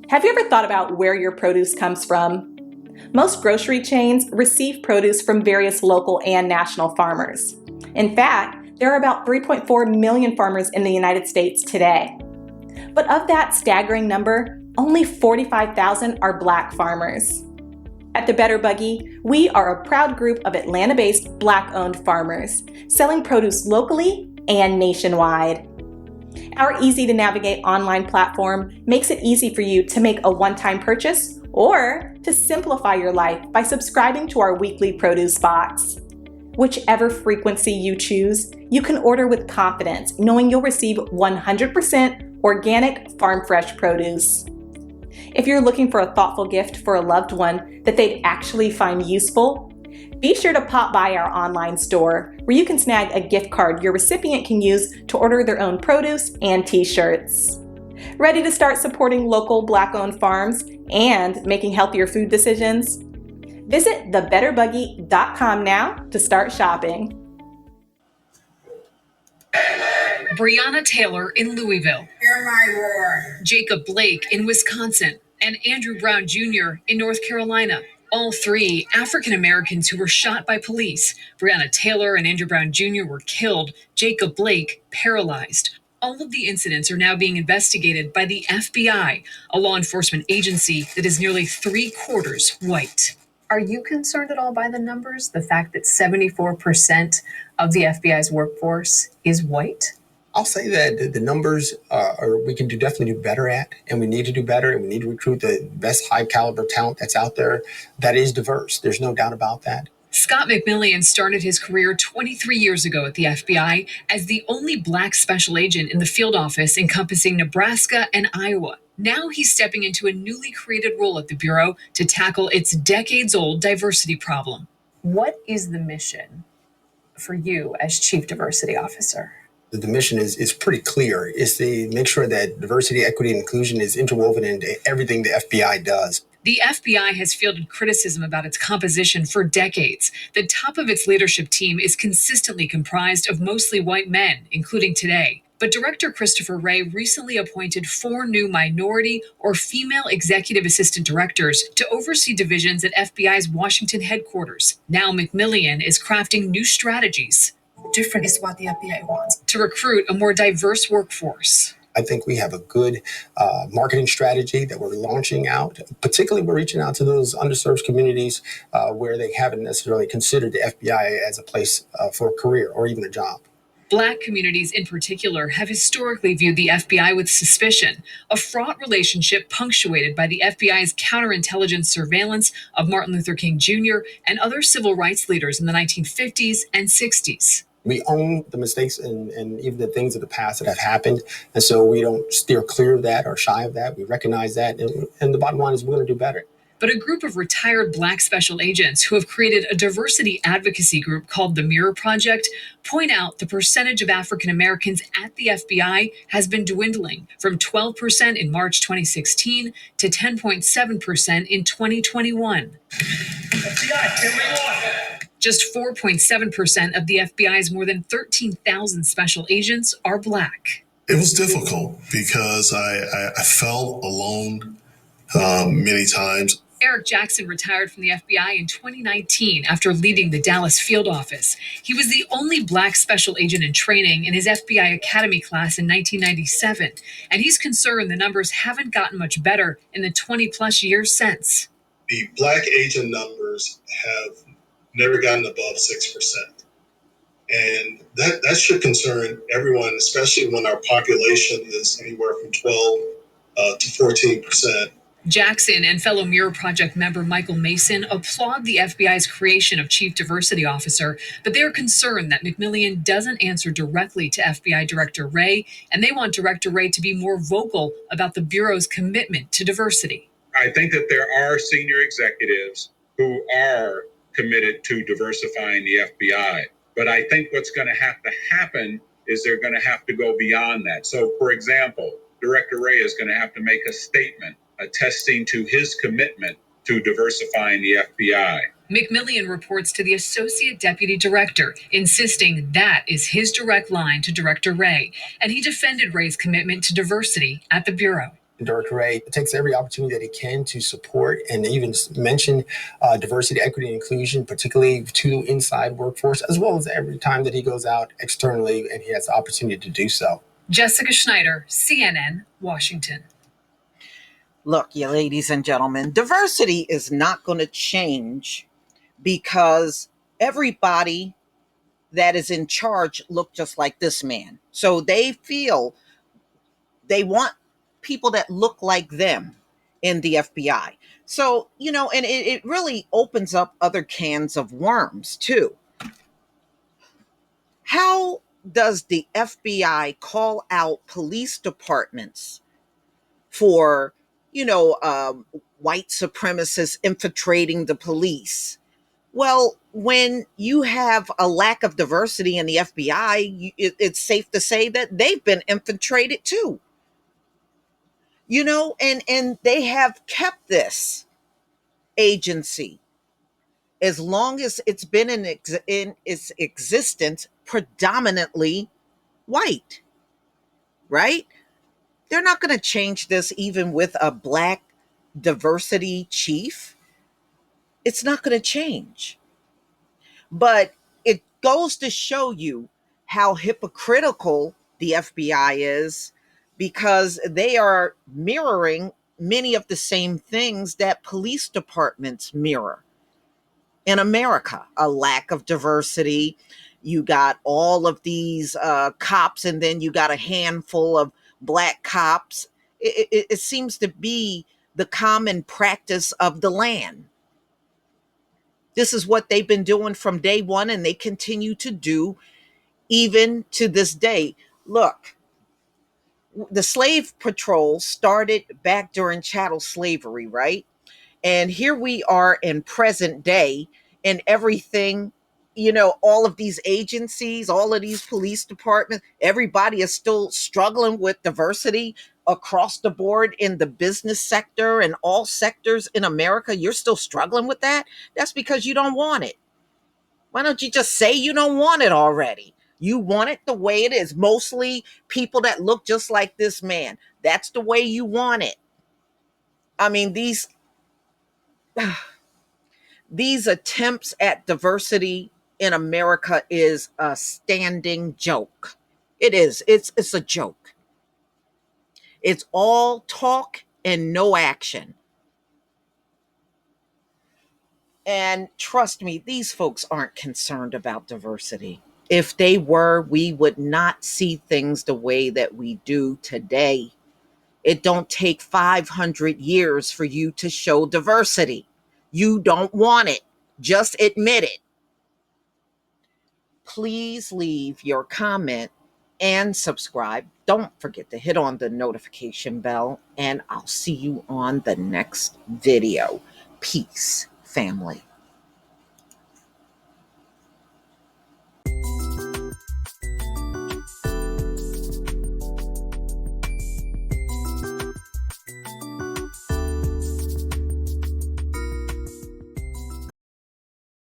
Have you ever thought about where your produce comes from? Most grocery chains receive produce from various local and national farmers. In fact, there are about 3.4 million farmers in the United States today. But of that staggering number, only 45,000 are Black farmers. At the Better Buggy, we are a proud group of Atlanta-based Black-owned farmers, selling produce locally and nationwide. Our easy-to-navigate online platform makes it easy for you to make a one-time purchase or to simplify your life by subscribing to our weekly produce box. Whichever frequency you choose, you can order with confidence, knowing you'll receive 100% organic farm-fresh produce. If you're looking for a thoughtful gift for a loved one that they'd actually find useful, be sure to pop by our online store where you can snag a gift card your recipient can use to order their own produce and t-shirts. Ready to start supporting local Black-owned farms and making healthier food decisions? Visit thebetterbuggy.com now to start shopping. Breonna Taylor in Louisville. Hear my roar. Jacob Blake in Wisconsin. And Andrew Brown Jr. in North Carolina. All three African Americans who were shot by police. Breonna Taylor and Andrew Brown Jr. were killed. Jacob Blake paralyzed. All of the incidents are now being investigated by the FBI, a law enforcement agency that is nearly 3/4 white. Are you concerned at all by the numbers? The fact that 74% of the FBI's workforce is white? I'll say that the numbers we can definitely do better at, and we need to do better, and we need to recruit the best high caliber talent that's out there that is diverse. There's no doubt about that. Scott McMillion started his career 23 years ago at the FBI as the only Black special agent in the field office encompassing Nebraska and Iowa. Now he's stepping into a newly created role at the Bureau to tackle its decades-old diversity problem. What is the mission for you as Chief Diversity Officer? The mission is pretty clear. It's to make sure that diversity, equity, and inclusion is interwoven into everything the FBI does. The FBI has fielded criticism about its composition for decades. The top of its leadership team is consistently comprised of mostly white men, including today. But Director Christopher Wray recently appointed 4 new minority or female executive assistant directors to oversee divisions at FBI's Washington headquarters. Now McMillion is crafting new strategies. Different is what the FBI wants. To recruit a more diverse workforce. I think we have a good marketing strategy that we're launching out. Particularly, we're reaching out to those underserved communities where they haven't necessarily considered the FBI as a place for a career or even a job. Black communities in particular have historically viewed the FBI with suspicion, a fraught relationship punctuated by the FBI's counterintelligence surveillance of Martin Luther King Jr. and other civil rights leaders in the 1950s and 60s. We own the mistakes and even the things of the past that have happened. And so we don't steer clear of that or shy of that. We recognize that. And the bottom line is we're going to do better. But a group of retired Black special agents who have created a diversity advocacy group called the Mirror Project point out the percentage of African Americans at the FBI has been dwindling from 12% in March 2016 to 10.7% in 2021. FBI, here we are. Just 4.7% of the FBI's more than 13,000 special agents are Black. It was difficult because I felt alone many times. Eric Jackson retired from the FBI in 2019 after leading the Dallas field office. He was the only Black special agent in training in his FBI Academy class in 1997, and he's concerned the numbers haven't gotten much better in the 20-plus years since. The Black agent numbers have never gotten above 6%. And that should concern everyone, especially when our population is anywhere from 12 to 14%. Jackson and fellow Mirror Project member Michael Mason applaud the FBI's creation of Chief Diversity Officer, but they are concerned that McMillion doesn't answer directly to FBI Director Wray, and they want Director Wray to be more vocal about the Bureau's commitment to diversity. I think that there are senior executives who are committed to diversifying the FBI, but I think what's going to have to happen is they're going to have to go beyond that. So, for example, Director Wray is going to have to make a statement attesting to his commitment to diversifying the FBI. McMillion reports to the Associate Deputy Director, insisting that is his direct line to Director Wray, and he defended Wray's commitment to diversity at the Bureau. Director Ray takes every opportunity that he can to support and even mention diversity, equity, and inclusion, particularly to inside workforce, as well as every time that he goes out externally and he has the opportunity to do so. Jessica Schneider, CNN, Washington. Look, you ladies and gentlemen, diversity is not going to change because everybody that is in charge look just like this man. So they feel they want people that look like them in the FBI. So, and it really opens up other cans of worms too. How does the FBI call out police departments for, white supremacists infiltrating the police? Well, when you have a lack of diversity in the FBI, it's safe to say that they've been infiltrated too. And they have kept this agency as long as it's been in its existence predominantly white, right? They're not going to change this even with a black diversity chief. It's not going to change. But it goes to show you how hypocritical the FBI is, because they are mirroring many of the same things that police departments mirror in America. A lack of diversity. You got all of these cops, and then you got a handful of black cops. It seems to be the common practice of the land. This is what they've been doing from day one, and they continue to do even to this day. Look, the slave patrol started back during chattel slavery, right? And here we are in present day, and everything, all of these agencies, all of these police departments, everybody is still struggling with diversity across the board in the business sector and all sectors in America. You're still struggling with that? That's because you don't want it. Why don't you just say you don't want it already? You want it the way it is. Mostly people that look just like this man. That's the way you want it. I mean, these attempts at diversity in America is a standing joke. It is. It's a joke. It's all talk and no action. And trust me, these folks aren't concerned about diversity. If they were, we would not see things the way that we do today. It don't take 500 years for you to show diversity. You don't want it. Just admit it. Please leave your comment and subscribe. Don't forget to hit on the notification bell, and I'll see you on the next video. Peace, family.